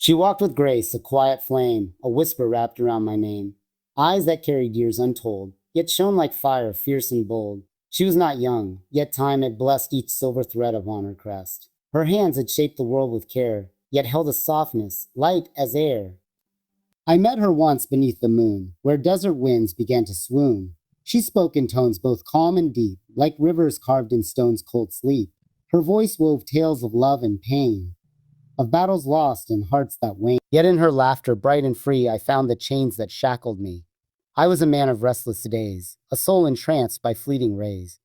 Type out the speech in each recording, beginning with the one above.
She walked with grace, a quiet flame, a whisper wrapped around my name. Eyes that carried years untold, yet shone like fire, fierce and bold. She was not young, yet time had blessed each silver thread upon her crest. Her hands had shaped the world with care, yet held a softness, light as air. I met her once beneath the moon, where desert winds began to swoon. She spoke in tones both calm and deep, like rivers carved in stone's cold sleep. Her voice wove tales of love and pain, of battles lost and hearts that wane. Yet in her laughter, bright and free, I found the chains that shackled me. I was a man of restless days, a soul entranced by fleeting rays.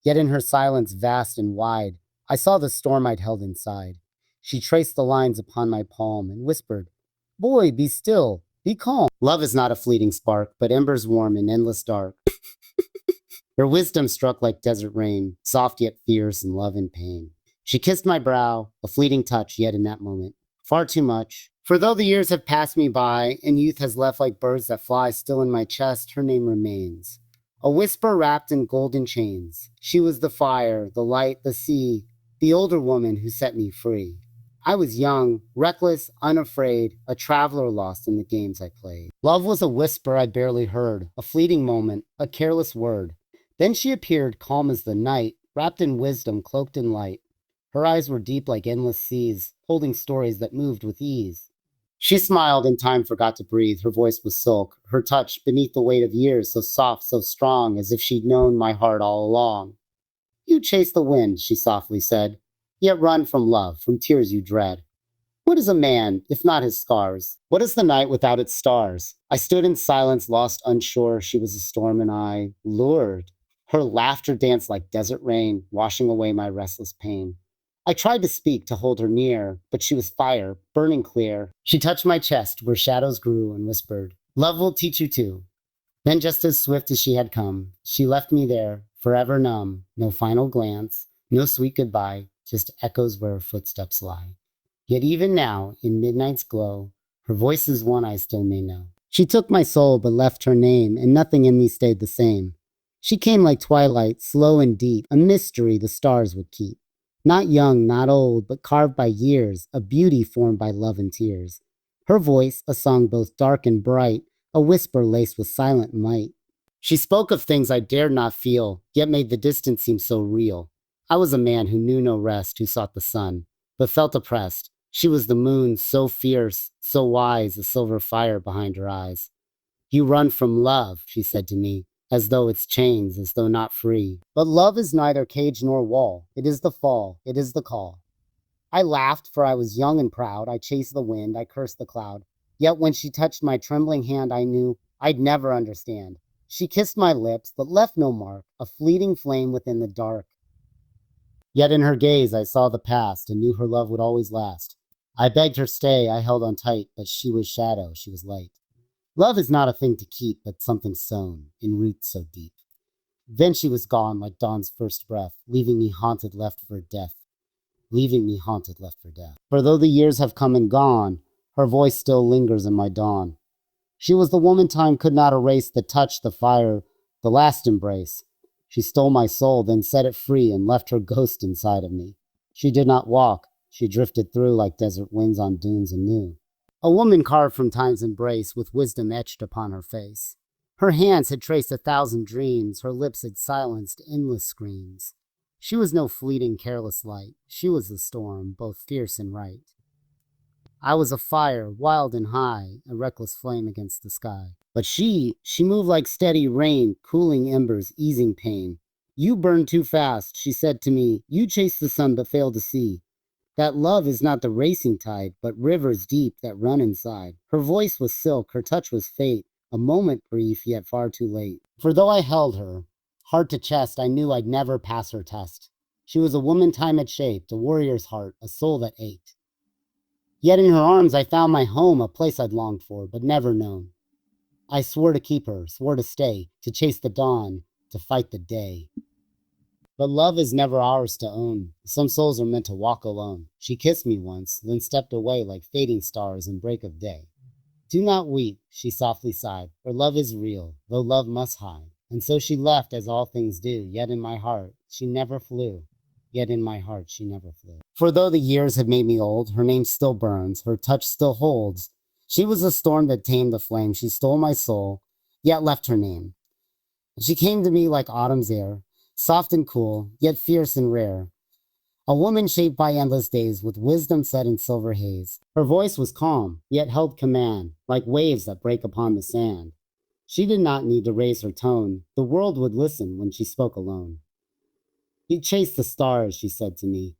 Yet in her silence vast and wide, I saw the storm I'd held inside. She traced the lines upon my palm and whispered, "Boy, be still, be calm." Love is not a fleeting spark, but embers warm in endless dark. Her wisdom struck like desert rain, soft yet fierce in love and pain. She kissed my brow, a fleeting touch yet in that moment. Far too much. For though the years have passed me by, and youth has left like birds that fly, still in my chest her name remains. A whisper wrapped in golden chains. She was the fire, the light, the sea, the older woman who set me free. I was young, reckless, unafraid, a traveler lost in the games I played. Love was a whisper I barely heard, a fleeting moment, a careless word. Then she appeared calm as the night, wrapped in wisdom, cloaked in light. Her eyes were deep like endless seas, holding stories that moved with ease. She smiled and time forgot to breathe. Her voice was silk, her touch beneath the weight of years, so soft, so strong, as if she'd known my heart all along. "You chase the wind," she softly said, "yet run from love, from tears you dread. What is a man, if not his scars? What is the night without its stars?" I stood in silence, lost, unsure. She was a storm and I, lured. Her laughter danced like desert rain, washing away my restless pain. I tried to speak, to hold her near, but she was fire, burning clear. She touched my chest where shadows grew and whispered, "Love will teach you too." Then just as swift as she had come, she left me there, forever numb. No final glance, no sweet goodbye, just echoes where her footsteps lie. Yet even now, in midnight's glow, her voice is one I still may know. She took my soul but left her name, and nothing in me stayed the same. She came like twilight, slow and deep, a mystery the stars would keep. Not young, not old, but carved by years, a beauty formed by love and tears. Her voice, a song both dark and bright, a whisper laced with silent might. She spoke of things I dared not feel, yet made the distance seem so real. I was a man who knew no rest, who sought the sun, but felt oppressed. She was the moon, so fierce, so wise, a silver fire behind her eyes. "You run from love," she said to me, as though its chains, as though not free. But love is neither cage nor wall. It is the fall, it is the call. I laughed, for I was young and proud. I chased the wind, I cursed the cloud. Yet when she touched my trembling hand, I knew I'd never understand. She kissed my lips, but left no mark, a fleeting flame within the dark. Yet in her gaze I saw the past, and knew her love would always last. I begged her stay, I held on tight, but she was shadow, she was light. Love is not a thing to keep, but something sown in roots so deep. Then she was gone like dawn's first breath, leaving me haunted left for death. Leaving me haunted left for death. For though the years have come and gone, her voice still lingers in my dawn. She was the woman time could not erase, the touch, the fire, the last embrace. She stole my soul, then set it free and left her ghost inside of me. She did not walk, she drifted through like desert winds on dunes anew. A woman carved from time's embrace, with wisdom etched upon her face. Her hands had traced 1,000 dreams, her lips had silenced endless screams. She was no fleeting, careless light. She was the storm, both fierce and right. I was a fire, wild and high, a reckless flame against the sky. But she moved like steady rain, cooling embers, easing pain. "You burn too fast," she said to me. "You chase the sun but fail to see that love is not the racing tide, but rivers deep that run inside." Her voice was silk, her touch was fate, a moment brief, yet far too late. For though I held her, heart to chest, I knew I'd never pass her test. She was a woman time had shaped, a warrior's heart, a soul that ached. Yet in her arms I found my home, a place I'd longed for, but never known. I swore to keep her, swore to stay, to chase the dawn, to fight the day. But love is never ours to own. Some souls are meant to walk alone. She kissed me once, then stepped away like fading stars in break of day. "Do not weep," she softly sighed, "for love is real, though love must hide." And so she left, as all things do, yet in my heart she never flew. yet in my heart she never flew. For though the years have made me old, her name still burns, her touch still holds. She was a storm that tamed the flame, she stole my soul, yet left her name. She came to me like autumn's air, soft and cool, yet fierce and rare. A woman shaped by endless days, with wisdom set in silver haze. Her voice was calm, yet held command, like waves that break upon the sand. She did not need to raise her tone. The world would listen when she spoke alone. You chase the stars, she said to me,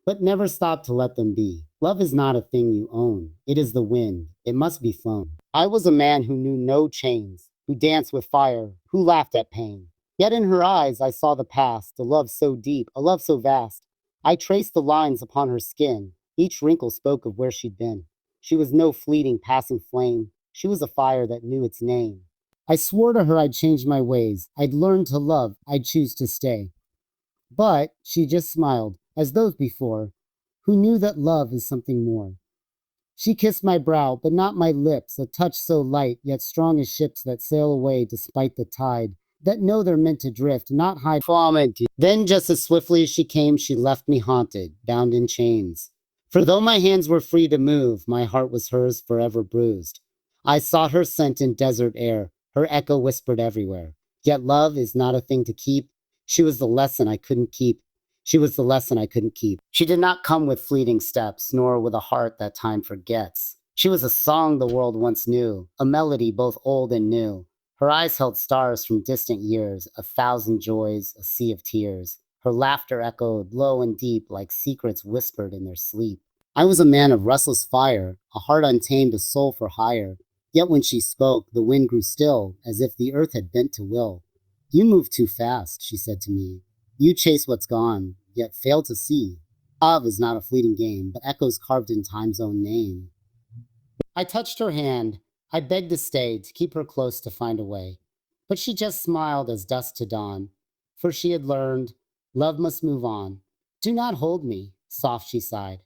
but never stop to let them be. Love is not a thing you own. It is the wind. It must be flown. I was a man who knew no chains, who danced with fire, who laughed at pain. Yet in her eyes I saw the past, a love so deep, a love so vast. I traced the lines upon her skin. Each wrinkle spoke of where she'd been. She was no fleeting, passing flame. She was a fire that knew its name. I swore to her I'd change my ways. I'd learn to love. I'd choose to stay. But she just smiled, as those before, who knew that love is something more. She kissed my brow, but not my lips, a touch so light, yet strong as ships that sail away despite the tide, that know they're meant to drift, not hide from it. Then, just as swiftly as she came, she left me haunted, bound in chains. For though my hands were free to move, my heart was hers forever bruised. I sought her scent in desert air, her echo whispered everywhere. Yet love is not a thing to keep. She was the lesson I couldn't keep. She was the lesson I couldn't keep. She did not come with fleeting steps, nor with a heart that time forgets. She was a song the world once knew, a melody both old and new. Her eyes held stars from distant years, a thousand joys, a sea of tears. Her laughter echoed low and deep like secrets whispered in their sleep. I was a man of restless fire, a heart untamed, a soul for hire. Yet when she spoke, the wind grew still, as if the earth had bent to will. You move too fast, she said to me. You chase what's gone, yet fail to see. Love is not a fleeting game, but echoes carved in time's own name. I touched her hand. I begged to stay, to keep her close, to find a way. But she just smiled as dusk to dawn, for she had learned love must move on. Do not hold me, soft she sighed.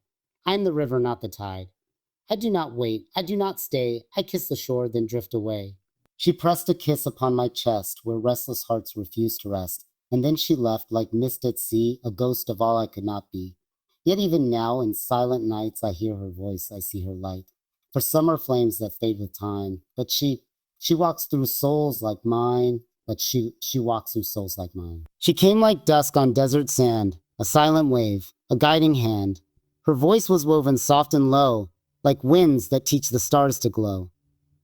I am the river, not the tide. I do not wait, I do not stay. I kiss the shore, then drift away. She pressed a kiss upon my chest, where restless hearts refused to rest. And then she left like mist at sea, a ghost of all I could not be. Yet even now, in silent nights, I hear her voice, I see her light. For summer flames that fade with time, but she walks through souls like mine, but she walks through souls like mine. She came like dusk on desert sand, a silent wave, a guiding hand. Her voice was woven soft and low, like winds that teach the stars to glow.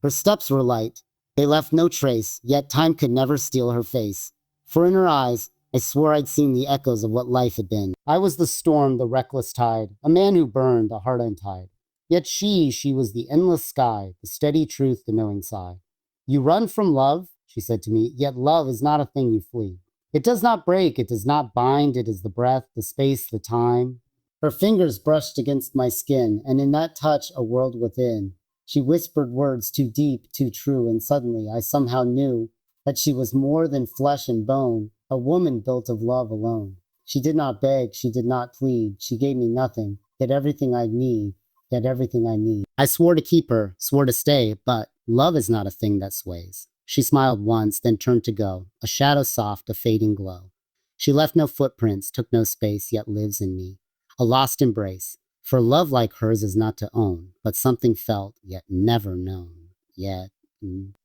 Her steps were light, they left no trace, yet time could never steal her face. For in her eyes, I swore I'd seen the echoes of what life had been. I was the storm, the reckless tide, a man who burned, a heart untied. Yet she was the endless sky, the steady truth, the knowing sigh. You run from love, she said to me, yet love is not a thing you flee. It does not break, it does not bind, it is the breath, the space, the time. Her fingers brushed against my skin, and in that touch a world within. She whispered words too deep, too true, and suddenly I somehow knew that she was more than flesh and bone, a woman built of love alone. She did not beg, she did not plead, she gave me nothing, yet everything I need, yet everything I need. I swore to keep her, swore to stay, but love is not a thing that sways. She smiled once, then turned to go, a shadow soft, a fading glow. She left no footprints, took no space, yet lives in me, a lost embrace. For love like hers is not to own, but something felt, yet never known, yet.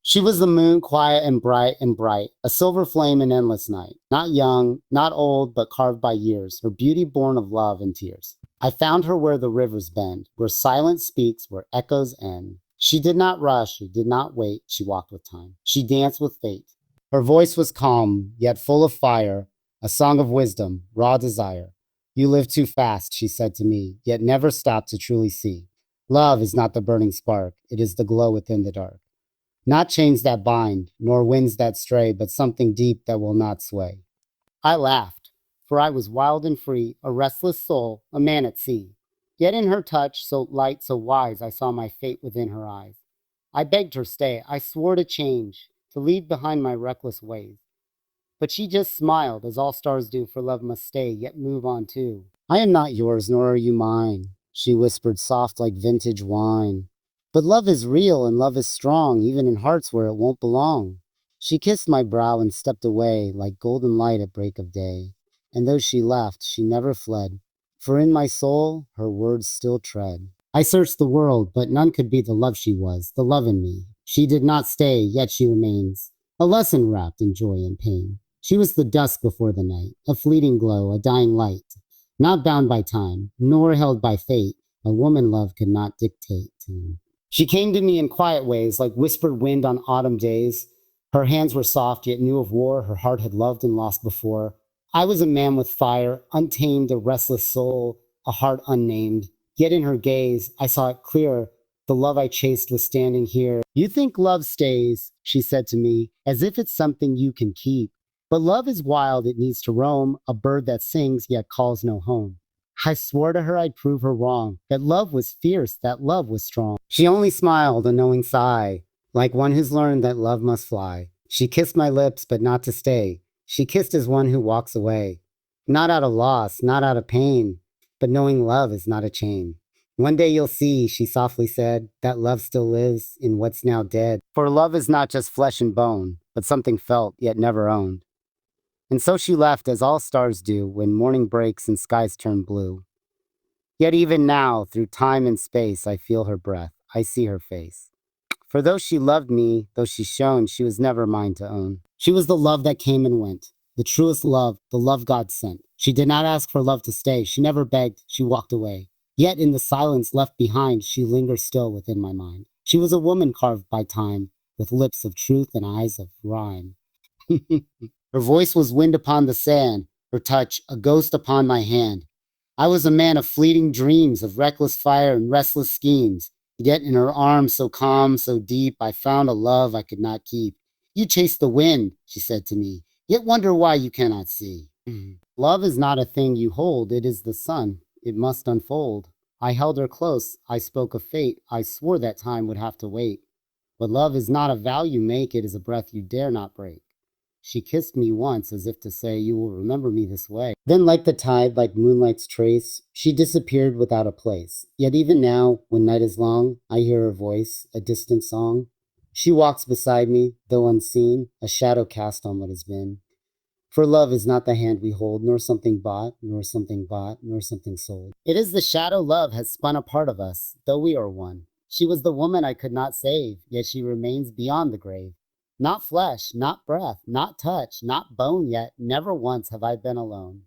She was the moon, quiet and bright, a silver flame in endless night. Not young, not old, but carved by years, her beauty born of love and tears. I found her where the rivers bend, where silence speaks, where echoes end. She did not rush, she did not wait, she walked with time. She danced with fate. Her voice was calm, yet full of fire, a song of wisdom, raw desire. You live too fast, she said to me, yet never stopped to truly see. Love is not the burning spark, it is the glow within the dark. Not chains that bind, nor winds that stray, but something deep that will not sway. I laughed, for I was wild and free, a restless soul, a man at sea. Yet in her touch, so light, so wise, I saw my fate within her eyes. I begged her stay, I swore to change, to leave behind my reckless ways. But she just smiled, as all stars do, for love must stay, yet move on too. I am not yours, nor are you mine, she whispered soft like vintage wine. But love is real and love is strong, even in hearts where it won't belong. She kissed my brow and stepped away, like golden light at break of day. And though she left, she never fled. For in my soul, her words still tread. I searched the world, but none could be the love she was, the love in me. She did not stay, yet she remains. A lesson wrapped in joy and pain. She was the dusk before the night, a fleeting glow, a dying light. Not bound by time, nor held by fate, a woman love could not dictate to. She came to me in quiet ways, like whispered wind on autumn days. Her hands were soft, yet knew of war her heart had loved and lost before. I was a man with fire, untamed, a restless soul, a heart unnamed. Yet in her gaze, I saw it clear. The love I chased was standing here. You think love stays, she said to me, as if it's something you can keep. But love is wild, it needs to roam, a bird that sings yet calls no home. I swore to her I'd prove her wrong, that love was fierce, that love was strong. She only smiled, a knowing sigh, like one who's learned that love must fly. She kissed my lips, but not to stay. She kissed as one who walks away. Not out of loss, not out of pain, but knowing love is not a chain. One day you'll see, she softly said, that love still lives in what's now dead. For love is not just flesh and bone, but something felt yet never owned. And so she left as all stars do when morning breaks and skies turn blue. Yet even now, through time and space, I feel her breath, I see her face. For though she loved me, though she shone, she was never mine to own. She was the love that came and went, the truest love, the love God sent. She did not ask for love to stay, she never begged, she walked away. Yet in the silence left behind, she lingers still within my mind. She was a woman carved by time, with lips of truth and eyes of rhyme. Her voice was wind upon the sand, her touch a ghost upon my hand. I was a man of fleeting dreams, of reckless fire and restless schemes. Yet in her arms so calm, so deep, I found a love I could not keep. You chase the wind, she said to me, yet wonder why you cannot see. Love is not a thing you hold, it is the sun. It must unfold. I held her close, I spoke of fate, I swore that time would have to wait. But love is not a vow you make, it is a breath you dare not break. She kissed me once as if to say, you will remember me this way. Then like the tide, like moonlight's trace, she disappeared without a place. Yet even now, when night is long, I hear her voice, a distant song. She walks beside me, though unseen, a shadow cast on what has been. For love is not the hand we hold, nor something bought, nor something bought, nor something sold. It is the shadow love has spun a part of us, though we are one. She was the woman I could not save, yet she remains beyond the grave. Not flesh, not breath, not touch, not bone yet, never once have I been alone.